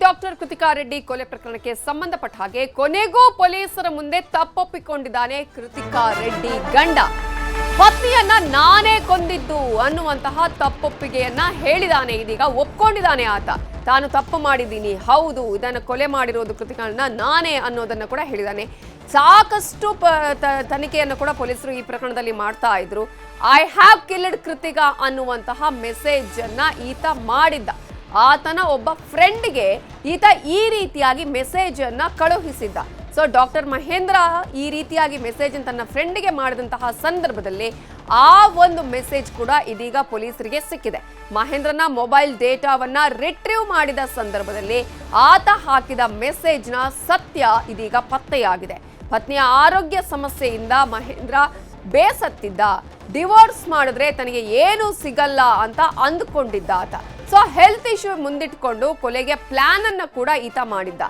Doctor Krithika Reddy ಕೊಲೆ ಪ್ರಕರಣಕ್ಕೆ ಸಂಬಂಧಪಟ್ಟ ಹಾಗೆ ಕೊನೆಗೂ ಪೊಲೀಸರ ಮುಂದೆ ತಪ್ಪೊಪ್ಪಿಕೊಂಡಿದ್ದಾನೆ ಕೃತಿಕಾ ರೆಡ್ಡಿ ಗಂಡ. ಪತ್ನಿಯನ್ನ ನಾನೇ ಕೊಂದಿದ್ದು ಅನ್ನುವಂತಹ ತಪ್ಪೊಪ್ಪಿಗೆಯನ್ನ ಹೇಳಿದಾನೆ. ಇದೀಗ ಒಪ್ಕೊಂಡಿದ್ದಾನೆ ಆತ. ತಾನು ತಪ್ಪು ಮಾಡಿದ್ದೀನಿ, ಹೌದು, ಇದನ್ನು ಕೊಲೆ ಮಾಡಿರೋದು ಕೃತಿಕಾಳನ್ನ ನಾನೇ ಅನ್ನೋದನ್ನ ಕೂಡ ಹೇಳಿದಾನೆ. ಸಾಕಷ್ಟು ತನಿಖೆಯನ್ನು ಕೂಡ ಪೊಲೀಸರು ಈ ಪ್ರಕರಣದಲ್ಲಿ ಮಾಡ್ತಾ ಇದ್ರು. ಐ ಹ್ಯಾವ್ ಕಿಲ್ಡ್ ಕೃತಿಕಾ ಅನ್ನುವಂತಹ ಮೆಸೇಜ್ ಅನ್ನ ಈತ ಮಾಡಿದ್ದ. ಆತನ ಒಬ್ಬ ಫ್ರೆಂಡ್ಗೆ ಈತ ಈ ರೀತಿಯಾಗಿ ಮೆಸೇಜ್ ಅನ್ನ ಕಳುಹಿಸಿದ್ದ. ಸೊ ಡಾಕ್ಟರ್ ಮಹೇಂದ್ರ ಈ ರೀತಿಯಾಗಿ ಮೆಸೇಜ್ ತನ್ನ ಫ್ರೆಂಡ್ಗೆ ಮಾಡಿದಂತಹ ಸಂದರ್ಭದಲ್ಲಿ ಆ ಒಂದು ಮೆಸೇಜ್ ಕೂಡ ಇದೀಗ ಪೊಲೀಸರಿಗೆ ಸಿಕ್ಕಿದೆ. ಮಹೇಂದ್ರನ ಮೊಬೈಲ್ ಡೇಟಾವನ್ನ ರಿಟ್ರೀವ್ ಮಾಡಿದ ಸಂದರ್ಭದಲ್ಲಿ ಆತ ಹಾಕಿದ ಮೆಸೇಜ್ನ ಸತ್ಯ ಇದೀಗ ಪತ್ತೆಯಾಗಿದೆ. ಪತ್ನಿಯ ಆರೋಗ್ಯ ಸಮಸ್ಯೆಯಿಂದ ಮಹೇಂದ್ರ ಬೇಸತ್ತಿದ್ದ. ಡಿವೋರ್ಸ್ ಮಾಡಿದ್ರೆ ತನಗೆ ಏನೂ ಸಿಗಲ್ಲ ಅಂತ ಅಂದುಕೊಂಡಿದ್ದ ಆತ. ಸೊ ಹೆಲ್ತ್ ಇಶ್ಯೂ ಮುಂದಿಟ್ಕೊಂಡು ಕೊಲೆಗೆ ಪ್ಲಾನ್ ಅನ್ನ ಕೂಡ ಈತ ಮಾಡಿದ್ದ.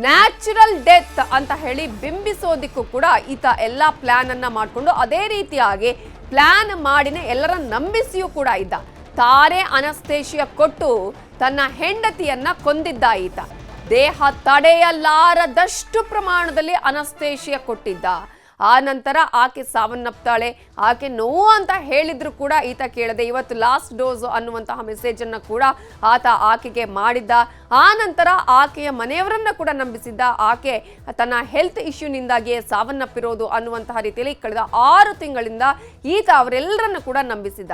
ನ್ಯಾಚುರಲ್ ಡೆತ್ ಅಂತ ಹೇಳಿ ಬಿಂಬಿಸೋದಿಕ್ಕೂ ಕೂಡ ಈತ ಎಲ್ಲ ಪ್ಲಾನ್ ಅನ್ನ ಮಾಡಿಕೊಂಡು ಅದೇ ರೀತಿಯಾಗಿ ಪ್ಲಾನ್ ಮಾಡಿನೇ ಎಲ್ಲರ ನಂಬಿಸಿಯೂ ಕೂಡ ಇದ್ದ. ತಾನೇ ಅನಸ್ತೇಶಿಯಾ ಕೊಟ್ಟು ತನ್ನ ಹೆಂಡತಿಯನ್ನ ಕೊಂದಿದ್ದ ಈತ. ದೇಹ ತಡೆಯಲಾರದಷ್ಟು ಪ್ರಮಾಣದಲ್ಲಿ ಅನಸ್ತೇಶಿಯಾ ಕೊಟ್ಟಿದ್ದ. ಆ ನಂತರ ಆಕೆ ಸಾವನ್ನಪ್ತಾಳೆ. ಆಕೆ ನೋವು ಅಂತ ಹೇಳಿದ್ರು ಕೂಡ ಈತ ಕೇಳದೆ ಇವತ್ತು ಲಾಸ್ಟ್ ಡೋಸ್ ಅನ್ನುವಂತಹ ಮೆಸೇಜ್ ಅನ್ನ ಕೂಡ ಆತ ಆಕೆಗೆ ಮಾಡಿದ್ದ. ಆ ನಂತರ ಆಕೆಯ ಮನೆಯವರನ್ನ ಕೂಡ ನಂಬಿಸಿದ್ದ. ಆಕೆ ತನ್ನ ಹೆಲ್ತ್ ಇಶ್ಯೂನಿಂದಾಗಿಯೇ ಸಾವನ್ನಪ್ಪಿರೋದು ಅನ್ನುವಂತಹ ರೀತಿಯಲ್ಲಿ ಕಳೆದ 6 ತಿಂಗಳಿಂದ ಈತ ಅವರೆಲ್ಲರನ್ನ ಕೂಡ ನಂಬಿಸಿದ್ದ.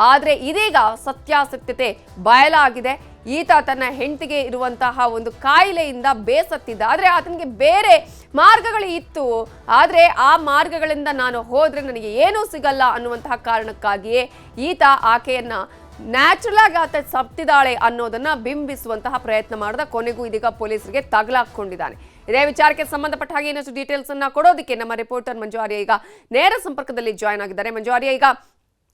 ಆದ್ರೆ ಇದೀಗ ಸತ್ಯಾಸತ್ಯತೆ ಬಯಲಾಗಿದೆ. ಈತ ತನ್ನ ಹೆಂಡತಿಗೆ ಇರುವಂತಹ ಒಂದು ಕಾಯಿಲೆಯಿಂದ ಬೇಸತ್ತಿದ್ದ. ಆದರೆ ಆತನಿಗೆ ಬೇರೆ ಮಾರ್ಗಗಳು ಇತ್ತು. ಆದರೆ ಆ ಮಾರ್ಗಗಳಿಂದ ನಾನು ಹೋದ್ರೆ ನನಗೆ ಏನೂ ಸಿಗಲ್ಲ ಅನ್ನುವಂತಹ ಕಾರಣಕ್ಕಾಗಿಯೇ ಈತ ಆಕೆಯನ್ನ ನ್ಯಾಚುರಲ್ ಆಗಿ ಆತ ಸತ್ತಿದ್ದಾಳೆ ಅನ್ನೋದನ್ನ ಬಿಂಬಿಸುವಂತಹ ಪ್ರಯತ್ನ ಮಾಡಿದ. ಕೊನೆಗೂ ಇದೀಗ ಪೊಲೀಸರಿಗೆ ತಗಲಾಕೊಂಡಿದ್ದಾನೆ. ಇದೇ ವಿಚಾರಕ್ಕೆ ಸಂಬಂಧಪಟ್ಟ ಹಾಗೆ ಇನ್ನಷ್ಟು ಡೀಟೇಲ್ಸ್ ಅನ್ನ ಕೊಡೋದಕ್ಕೆ ನಮ್ಮ ರಿಪೋರ್ಟರ್ ಮಂಜು ಆರ್ಯ ಈಗ ನೇರ ಸಂಪರ್ಕದಲ್ಲಿ ಜಾಯ್ನ್ ಆಗಿದ್ದಾರೆ. ಮಂಜು ಆರ್ಯ, ಈಗ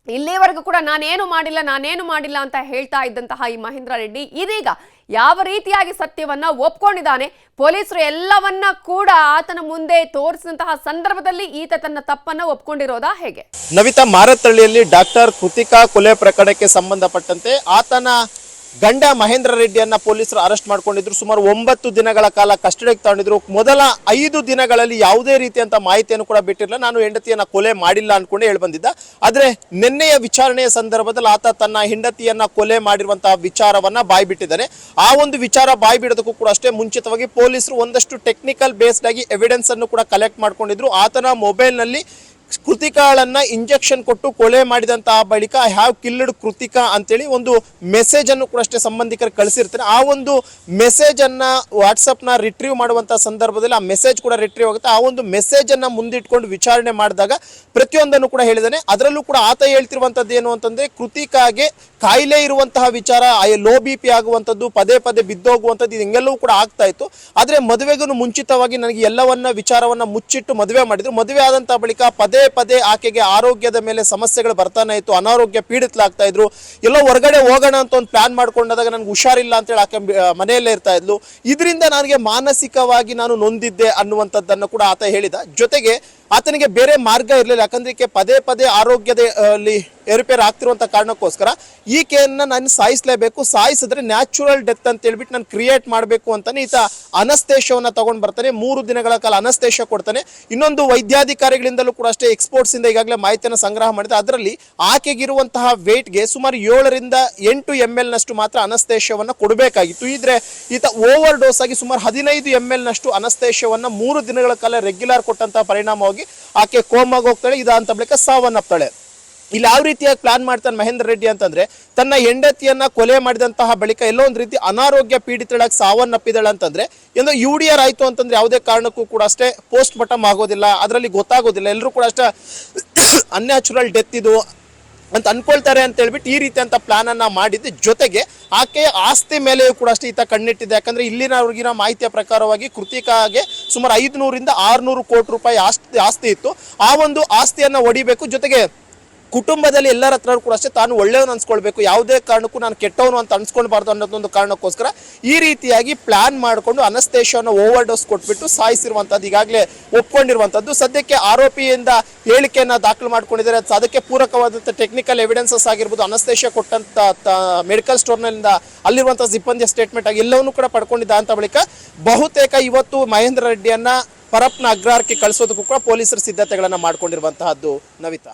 ಇಲ್ಲಿವರೆಗೂ ಕೂಡ ನಾನೇನು ಮಾಡಿಲ್ಲ ಅಂತ ಹೇಳ್ತಾ ಇದ್ದಂತಹ ಈ ಮಹೇಂದ್ರ ರೆಡ್ಡಿ ಇದೀಗ ಯಾವ ರೀತಿಯಾಗಿ ಸತ್ಯವನ್ನ ಒಪ್ಕೊಂಡಿದ್ದಾನೆ? ಪೊಲೀಸರು ಎಲ್ಲವನ್ನ ಕೂಡ ಆತನ ಮುಂದೆ ತೋರಿಸಿದಂತಹ ಸಂದರ್ಭದಲ್ಲಿ ಈತ ತನ್ನ ತಪ್ಪನ್ನ ಒಪ್ಕೊಂಡಿರೋದಾ ಹೇಗೆ? ನವಿತಾ, ಮಾರತ್ತಳ್ಳಿಯಲ್ಲಿ ಡಾಕ್ಟರ್ ಕೃತಿಕಾ ಕೊಲೆ ಪ್ರಕರಣಕ್ಕೆ ಸಂಬಂಧಪಟ್ಟಂತೆ ಆತನ ಗಂಡ ಮಹೇಂದ್ರ ರೆಡ್ಡಿಯನ್ನ ಪೊಲೀಸರು ಅರೆಸ್ಟ್ ಮಾಡ್ಕೊಂಡಿದ್ರು. ಸುಮಾರು 9 ದಿನಗಳ ಕಾಲ ಕಸ್ಟಡಿಗೆ ತಗೊಂಡಿದ್ರು. ಮೊದಲ 5 ದಿನಗಳಲ್ಲಿ ಯಾವುದೇ ರೀತಿಯಂತ ಮಾಹಿತಿಯನ್ನು ಕೂಡ ಬಿಟ್ಟಿರಲಿಲ್ಲ. ನಾನು ಹೆಂಡತಿಯನ್ನ ಕೊಲೆ ಮಾಡಿಲ್ಲ ಅನ್ಕೊಂಡು ಹೇಳಿ ಬಂದಿದ್ದ. ಆದ್ರೆ ನಿನ್ನೆಯ ವಿಚಾರಣೆಯ ಸಂದರ್ಭದಲ್ಲಿ ಆತ ತನ್ನ ಹೆಂಡತಿಯನ್ನ ಕೊಲೆ ಮಾಡಿರುವಂತಹ ವಿಚಾರವನ್ನ ಬಾಯ್ಬಿಟ್ಟಿದ್ದಾನೆ. ಆ ಒಂದು ವಿಚಾರ ಬಾಯ್ಬಿಡೋದಕ್ಕೂ ಕೂಡ ಅಷ್ಟೇ ಮುಂಚಿತವಾಗಿ ಪೊಲೀಸರು ಒಂದಷ್ಟು ಟೆಕ್ನಿಕಲ್ ಬೇಸ್ಡ್ ಆಗಿ ಎವಿಡೆನ್ಸ್ ಅನ್ನು ಕೂಡ ಕಲೆಕ್ಟ್ ಮಾಡ್ಕೊಂಡಿದ್ರು. ಆತನ ಮೊಬೈಲ್ ನಲ್ಲಿ ಕೃತಿಕಾಳನ್ನ ಇಂಜೆಕ್ಷನ್ ಕೊಟ್ಟು ಕೊಲೆ ಮಾಡಿದಂತಹ ಬಳಿಕ ಐ ಹ್ಯಾವ್ ಕಿಲ್ಡ್ ಕೃತಿಕಾ ಅಂತೇಳಿ ಒಂದು ಮೆಸೇಜ್ ಅನ್ನು ಕೂಡ ಅಷ್ಟೇ ಸಂಬಂಧಿಕರಿಗೆ ಕಳಿಸಿರ್ತಾರೆ. ಆ ಒಂದು ಮೆಸೇಜ್ ಅನ್ನ ವಾಟ್ಸಪ್ ನ ರಿಟ್ರೀವ್ ಮಾಡುವಂತಹ ಸಂದರ್ಭದಲ್ಲಿ ಆ ಮೆಸೇಜ್ ಕೂಡ ರಿಟ್ರೀವ್ ಆಗುತ್ತೆ. ಆ ಒಂದು ಮೆಸೇಜ್ ಅನ್ನ ಮುಂದಿಟ್ಕೊಂಡು ವಿಚಾರಣೆ ಮಾಡಿದಾಗ ಪ್ರತಿಯೊಂದನ್ನು ಕೂಡ ಹೇಳಿದಾನೆ. ಅದರಲ್ಲೂ ಕೂಡ ಆತ ಹೇಳ್ತಿರುವಂತದ್ದು ಏನು ಅಂತಂದ್ರೆ ಕೃತಿಕಾಗೆ ಕಾಯಿಲೆ ಇರುವಂತಹ ವಿಚಾರ, ಲೋ BP ಆಗುವಂಥದ್ದು, ಪದೇ ಬಿದ್ದೋಗುವಂಥದ್ದು, ಇದು ಹಿಂಗೆಲ್ಲವೂ ಕೂಡ ಆಗ್ತಾ ಇತ್ತು. ಆದ್ರೆ ಮದುವೆಗೂ ಮುಂಚಿತವಾಗಿ ನನಗೆ ಎಲ್ಲವನ್ನ ವಿಚಾರವನ್ನ ಮುಚ್ಚಿಟ್ಟು ಮದುವೆ ಮಾಡಿದ್ರು. ಮದುವೆ ಆದಂತಹ ಬಳಿಕ ಪದೇ ಆಕೆಗೆ ಆರೋಗ್ಯದ ಮೇಲೆ ಸಮಸ್ಯೆಗಳು ಬರ್ತಾನೆ ಇತ್ತು. ಅನಾರೋಗ್ಯ ಪೀಡಿತಲಾಗ್ತಾ ಇದ್ರು. ಎಲ್ಲೋ ಹೊರಗಡೆ ಹೋಗೋಣ ಅಂತ ಒಂದು ಪ್ಲಾನ್ ಮಾಡ್ಕೊಂಡಾಗ ನನಗೆ ಹುಷಾರಿಲ್ಲ ಅಂತೇಳಿ ಆಕೆ ಮನೆಯಲ್ಲೇ ಇರ್ತಾ ಇದ್ಲು. ಇದರಿಂದ ನನಗೆ ಮಾನಸಿಕವಾಗಿ ನಾನು ನೊಂದಿದ್ದೆ ಅನ್ನುವಂಥದ್ದನ್ನು ಕೂಡ ಆತ ಹೇಳಿದ. ಜೊತೆಗೆ ಆತನಿಗೆ ಬೇರೆ ಮಾರ್ಗ ಇರಲಿಲ್ಲ. ಯಾಕಂದ್ರೆ ಪದೇ ಆರೋಗ್ಯದ ಏರುಪೇರು ಆಗ್ತಿರುವಂತ ಕಾರಣಕ್ಕೋಸ್ಕರ ಈಕೆಯನ್ನ ನಾನು ಸಾಯಿಸಲೇಬೇಕು, ಸಾಯಿಸಿದ್ರೆ ನ್ಯಾಚುರಲ್ ಡೆತ್ ಅಂತ ಹೇಳ್ಬಿಟ್ಟು ನಾನು ಕ್ರಿಯೇಟ್ ಮಾಡಬೇಕು ಅಂತಾನೆ ಈತ ಅನಸ್ತೇಶವನ್ನ ತಗೊಂಡ್ ಬರ್ತಾನೆ. 3 ದಿನಗಳ ಕಾಲ ಅನಸ್ತೇಶ ಕೊಡ್ತಾನೆ. ಇನ್ನೊಂದು ವೈದ್ಯಾಧಿಕಾರಿಗಳಿಂದಲೂ ಕೂಡ ಅಷ್ಟೇ ಎಕ್ಸ್ಪೋರ್ಟ್ಸ್ ಇಂದ ಈಗಾಗಲೇ ಮಾಹಿತಿಯನ್ನು ಸಂಗ್ರಹ ಮಾಡಿದೆ. ಅದರಲ್ಲಿ ಆಕೆಗಿರುವಂತಹ ವೇಟ್ಗೆ ಸುಮಾರು 7 ರಿಂದ 8 ml ನಷ್ಟು ಮಾತ್ರ ಅನಸ್ತೇಶವನ್ನ ಕೊಡಬೇಕಾಗಿತ್ತು. ಇದ್ರೆ ಈತ ಓವರ್ ಡೋಸ್ ಆಗಿ ಸುಮಾರು 15 ml ನಷ್ಟು ಅನಸ್ತೇಶವನ್ನ 3 ದಿನಗಳ ಕಾಲ ರೆಗ್ಯುಲರ್ ಕೊಟ್ಟಂತಹ ಪರಿಣಾಮವಾಗಿ ಆಕೆ ಕೋಮಾಗಿ ಹೋಗ್ತಾಳೆ. ಇದಾಂತ ಬಳಿಕ ಸಾವನ್ನಪ್ತಾಳೆ. ಇಲ್ಲಿ ಯಾವ ರೀತಿಯಾಗಿ ಪ್ಲಾನ್ ಮಾಡ್ತಾನೆ ಮಹೇಂದ್ರ ರೆಡ್ಡಿ ಅಂತಂದ್ರೆ ತನ್ನ ಹೆಂಡತಿಯನ್ನ ಕೊಲೆ ಮಾಡಿದಂತಹ ಬಳಿಕ ಎಲ್ಲೋ ಒಂದು ರೀತಿ ಅನಾರೋಗ್ಯ ಪೀಡಿತಳಾಗಿ ಸಾವನ್ನಪ್ಪಿದಳ ಅಂತಂದ್ರೆ ಎಂದು UDR ಆಯ್ತು ಅಂತಂದ್ರೆ ಯಾವುದೇ ಕಾರಣಕ್ಕೂ ಕೂಡ ಅಷ್ಟೇ ಪೋಸ್ಟ್ ಮಾರ್ಟಮ್ ಆಗೋದಿಲ್ಲ, ಅದರಲ್ಲಿ ಗೊತ್ತಾಗೋದಿಲ್ಲ. ಎಲ್ಲರೂ ಕೂಡ ಅಷ್ಟೇ ಅನ್ಯಾಚುರಲ್ ಡೆತ್ ಇದು ಅಂತ ಅನ್ಕೊಳ್ತಾರೆ ಅಂತ ಹೇಳ್ಬಿಟ್ಟು ಈ ರೀತಿ ಅಂತ ಪ್ಲಾನ್ ಅನ್ನ ಮಾಡಿದ್ದು. ಜೊತೆಗೆ ಆಕೆಯ ಆಸ್ತಿ ಮೇಲೆಯೂ ಕೂಡ ಅಷ್ಟೇ ಈತ ಕಣ್ಣಿಟ್ಟಿದೆ. ಯಾಕಂದ್ರೆ ಇಲ್ಲಿನವರೆಗಿನ ಮಾಹಿತಿಯ ಪ್ರಕಾರವಾಗಿ ಕೃತಿಕಾಗೆ ಸುಮಾರು 500 ರಿಂದ 600 ಕೋಟಿ ರೂಪಾಯಿ ಆಸ್ತಿ ಇತ್ತು. ಆ ಒಂದು ಆಸ್ತಿಯನ್ನ ಹೊಡಿಬೇಕು. ಜೊತೆಗೆ ಕುಟುಂಬದಲ್ಲಿ ಎಲ್ಲರ ಹತ್ರ ಕೂಡ ಅಷ್ಟೇ ತಾನು ಒಳ್ಳೆಯವನು ಅನ್ಸ್ಕೊಳ್ಬೇಕು, ಯಾವುದೇ ಕಾರಣಕ್ಕೂ ನಾನು ಕೆಟ್ಟವನು ಅಂತ ಅನ್ಸ್ಕೊಳ್ಬಾರ್ದು ಅನ್ನೋದೊಂದು ಕಾರಣಕ್ಕೋಸ್ಕರ ಈ ರೀತಿಯಾಗಿ ಪ್ಲಾನ್ ಮಾಡಿಕೊಂಡು ಅನಸ್ತೇಶಿಯಾನ ಓವರ್ ಡೋಸ್ ಕೊಟ್ಬಿಟ್ಟು ಸಾಯಿಸಿರುವಂಥದ್ದು ಈಗಾಗಲೇ ಒಪ್ಕೊಂಡಿರುವಂಥದ್ದು. ಸದ್ಯಕ್ಕೆ ಆರೋಪಿಯಿಂದ ಹೇಳಿಕೆಯನ್ನ ದಾಖಲು ಮಾಡ್ಕೊಂಡಿದ್ದಾರೆ. ಅದಕ್ಕೆ ಪೂರಕವಾದಂಥ ಟೆಕ್ನಿಕಲ್ ಎವಿಡೆನ್ಸಸ್ ಆಗಿರ್ಬೋದು, ಅನಸ್ತೇಶಿಯಾ ಕೊಟ್ಟಂತ ಮೆಡಿಕಲ್ ಸ್ಟೋರ್ನಿಂದ ಅಲ್ಲಿರುವಂತಹ ಸಿಬ್ಬಂದಿಯ ಸ್ಟೇಟ್ಮೆಂಟ್ ಆಗಿ ಎಲ್ಲವನ್ನೂ ಕೂಡ ಪಡ್ಕೊಂಡಿದ್ದ ಅಂತ ಬಳಿಕ ಬಹುತೇಕ ಇವತ್ತು ಮಹೇಂದ್ರ ರೆಡ್ಡಿಯನ್ನ ಪರಪ್ನ ಅಗ್ರಹಾರಕ್ಕೆ ಕಳಿಸೋದಕ್ಕೂ ಕೂಡ ಪೊಲೀಸರು ಸಿದ್ಧತೆಗಳನ್ನ ಮಾಡ್ಕೊಂಡಿರುವಂತಹದ್ದು. ನವಿತಾ.